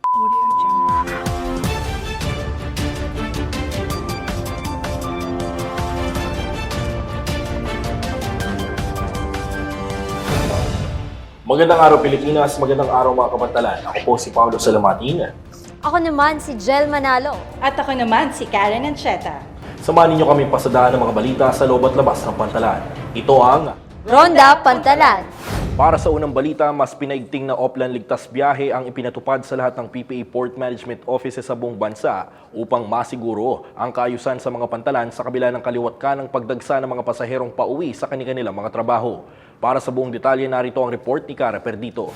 Audio Jungle. Magandang araw Pilipinas, magandang araw mga kabantalan. Ako po si Paolo Salamatin. Ako naman si Jel Manalo. At ako naman si Karen Ancheta. Samahan ninyo kami pasadaan ng mga balita sa loob at labas ng pantalan. Ito ang Ronda Pantalan. para sa unang balita, mas pinaigting na Oplan Ligtas Biyahe ang ipinatupad sa lahat ng PPA Port Management Offices sa buong bansa upang masiguro ang kaayusan sa mga pantalan sa kabila ng kaliwat-kanang pagdagsa ng mga pasaherong pauwi sa kanilang mga trabaho. Para sa buong detalye, narito ang report ni Cara Perdito.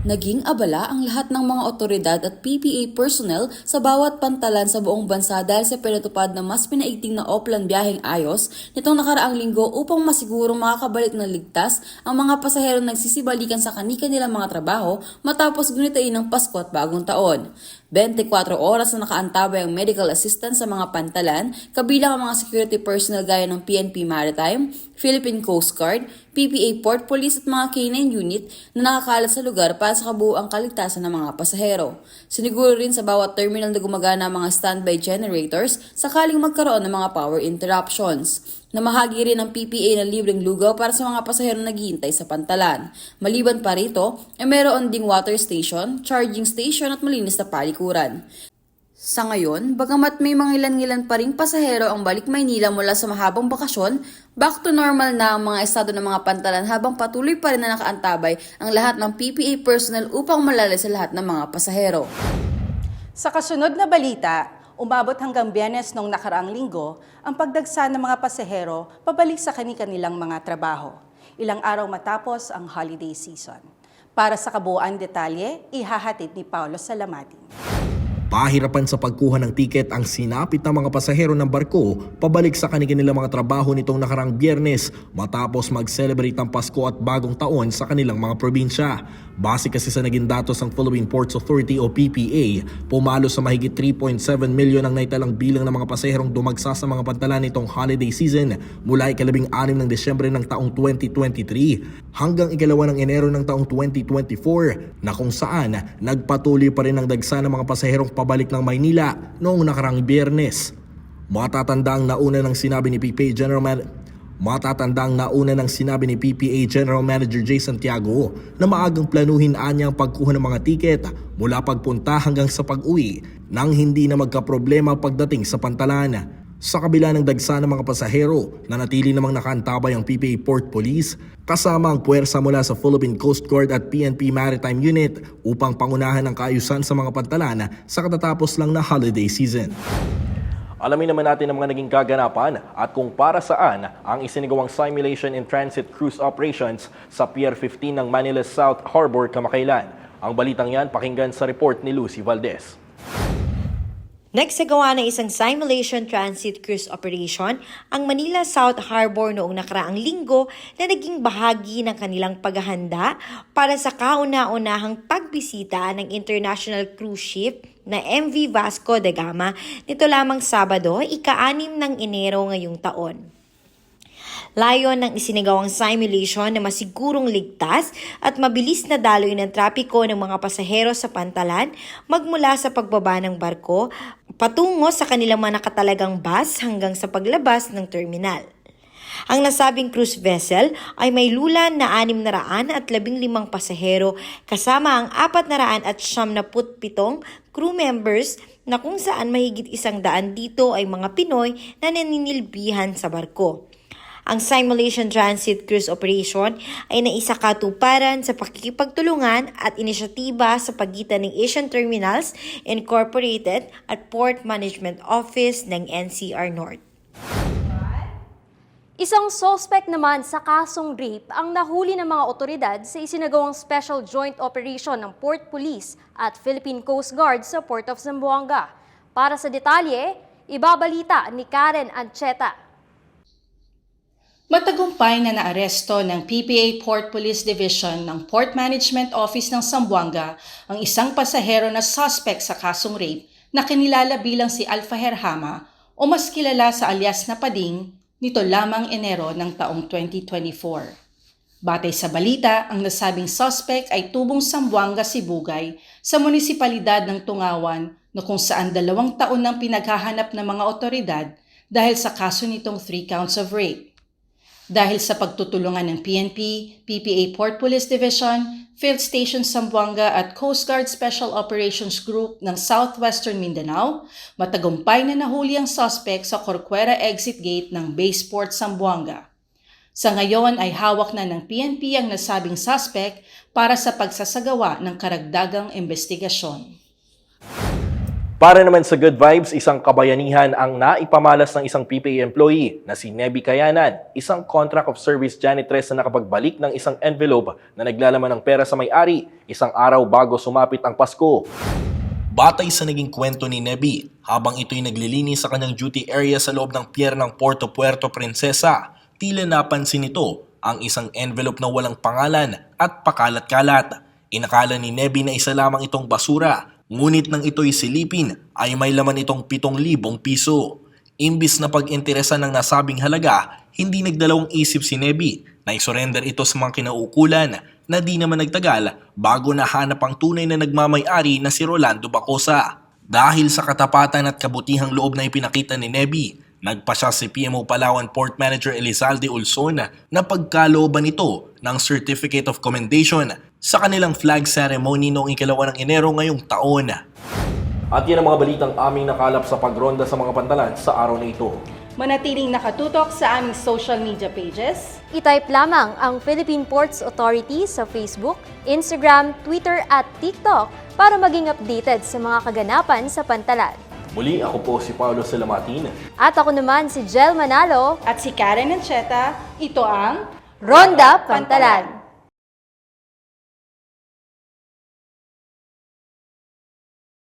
Naging abala ang lahat ng mga otoridad at PPA personnel sa bawat pantalan sa buong bansa dahil sa pinatupad na mas pinaigting na Oplan biyaheng ayos nitong nakaraang linggo upang masigurong makakabalik ng ligtas ang mga pasaherong nagsisibalikan sa kanilang mga trabaho matapos gunitain ng Pasko at Bagong Taon. 24 oras na nakaantabay ang medical assistance sa mga pantalan, kabilang ang mga security personnel gaya ng PNP Maritime, Philippine Coast Guard, PPA Port Police at mga K9 unit na nakakalat sa lugar para sa kabuuang kaligtasan ng mga pasahero. Siniguro rin sa bawat terminal na gumagana ang mga standby generators sakaling magkaroon ng mga power interruptions. Namahagi rin ng PPA ng libreng lugaw para sa mga pasahero na naghihintay sa pantalan. Maliban pa rito, mayroon ding water station, charging station at malinis na palikuran. Sa ngayon, bagamat may mga ilan-ilan pa ring pasahero ang balik Maynila mula sa mahabang bakasyon, back to normal na ang mga estado ng mga pantalan habang patuloy pa rin na nakaantabay ang lahat ng PPA personnel upang malalay sa lahat ng mga pasahero. Sa kasunod na balita, umabot hanggang Biyernes noong nakaraang linggo ang pagdagsa ng mga pasahero pabalik sa kanilang mga trabaho. Ilang araw matapos ang holiday season. Para sa kabuuan detalye, ihahatid ni Paolo Salamatin. Pahirapan sa pagkuha ng tiket ang sinapit ng mga pasahero ng barko pabalik sa kanilang mga trabaho nitong nakaraang Biyernes matapos mag-celebrate ng Pasko at Bagong Taon sa kanilang mga probinsya. Base kasi sa naging datos ng Philippine Ports Authority o PPA, pumalo sa mahigit 3.7 milyon ang naitalang bilang ng mga pasaherong dumagsa sa mga pantalan nitong holiday season mula ika-16 ng Desyembre ng taong 2023 hanggang ika-2 ng Enero ng taong 2024 na kung saan nagpatuloy pa rin ang dagsa ng mga pasaherong pabalik ng Maynila noong nakaraang Biyernes. Matatandang nauna ng sinabi ni PPA General Manager Jay Santiago na maagang planuhin anya ang pagkuha ng mga tiket mula pagpunta hanggang sa pag-uwi nang hindi na magkaproblema pagdating sa pantalan. Sa kabila ng dagsa ng mga pasahero, nanatili namang nakaantabay ang PPA Port Police kasama ang puwersa mula sa Philippine Coast Guard at PNP Maritime Unit upang pangunahan ang kaayusan sa mga pantalan sa katatapos lang na holiday season. Alamin naman natin ang mga naging kaganapan at kung para saan ang isinagawang Simulation in Transit Cruise Operations sa Pier 15 ng Manila South Harbor kamakailan. Ang balitang yan pakinggan sa report ni Lucy Valdez. Nagsagawa ng isang Simulation Transit Cruise Operation ang Manila South Harbor noong nakaraang linggo na naging bahagi ng kanilang paghahanda para sa kauna-unahang pagbisita ng International Cruise Ship na MV Vasco da Gama nito lamang Sabado, ika-6 ng Enero ngayong taon. Layon ng isinagawang simulation na masigurong ligtas at mabilis na daloy ng trapiko ng mga pasahero sa pantalan magmula sa pagbaba ng barko patungo sa kanilang mga nakatalagang bus hanggang sa paglabas ng terminal. Ang nasabing cruise vessel ay may lulan na 615 pasahero kasama ang 497 crew members na kung saan mahigit 100 dito ay mga Pinoy na naninilbihan sa barko. Ang Simulation Transit Cruise Operation ay naisakatuparan sa pakikipagtulungan at inisyatiba sa pagitan ng Asian Terminals Incorporated at Port Management Office ng NCR North. Isang suspect naman sa kasong rape ang nahuli ng mga otoridad sa isinagawang Special Joint Operation ng Port Police at Philippine Coast Guard sa Port of Zamboanga. Para sa detalye, ibabalita ni Karen Ancheta. Matagumpay na naaresto ng PPA Port Police Division ng Port Management Office ng Zamboanga ang isang pasahero na suspect sa kasong rape na kinilala bilang si Alfaher Hama o mas kilala sa alias na Pading nito lamang Enero ng taong 2024. Batay sa balita, ang nasabing suspect ay tubong Zamboanga, Sibugay sa munisipalidad ng Tungawan na kung saan 2 taon nang pinaghahanap ng mga otoridad dahil sa kaso nitong 3 counts of rape. Dahil sa pagtutulungan ng PNP, PPA Port Police Division, Field Station Zamboanga at Coast Guard Special Operations Group ng Southwestern Mindanao, matagumpay na nahuli ang suspect sa Corcuera Exit Gate ng Baseport, Zamboanga. Sa ngayon ay hawak na ng PNP ang nasabing suspect para sa pagsasagawa ng karagdagang investigasyon. Para naman sa good vibes, isang kabayanihan ang naipamalas ng isang PPA employee na si Neby Kayanan, isang contract of service janitress na nakapagbalik ng isang envelope na naglalaman ng pera sa may-ari, isang araw bago sumapit ang Pasko. Batay sa naging kwento ni Neby, habang ito'y naglilinis sa kanyang duty area sa loob ng pier ng Porto Puerto Princesa, tila napansin nito ang isang envelope na walang pangalan at pakalat-kalat. Inakala ni Neby na isa lamang itong basura, ngunit nang ito'y silipin ay may laman itong 7,000 piso. Imbis na pag-interesan ng nasabing halaga, hindi nagdalawang isip si Neby na isurrender ito sa mga kinaukulan na di naman nagtagal bago nahanap ang tunay na nagmamay-ari na si Rolando Bacosa. Dahil sa katapatan at kabutihang loob na ipinakita ni Neby, nagpasya si PMO Palawan Port Manager Elizalde Ulson na pagkalooban ito ng Certificate of Commendation sa kanilang flag ceremony noong 2 ng Enero ngayong taon. At yan ang mga balitang aming nakalap sa pagronda sa mga pantalan sa araw na ito. Manatiling nakatutok sa aming social media pages. I-type lamang ang Philippine Ports Authority sa Facebook, Instagram, Twitter at TikTok para maging updated sa mga kaganapan sa pantalan. Muli, ako po si Paulo Salamatin. At ako naman si Jel Manalo, At si Karen Ancheta, ito ang Ronda Pantalan.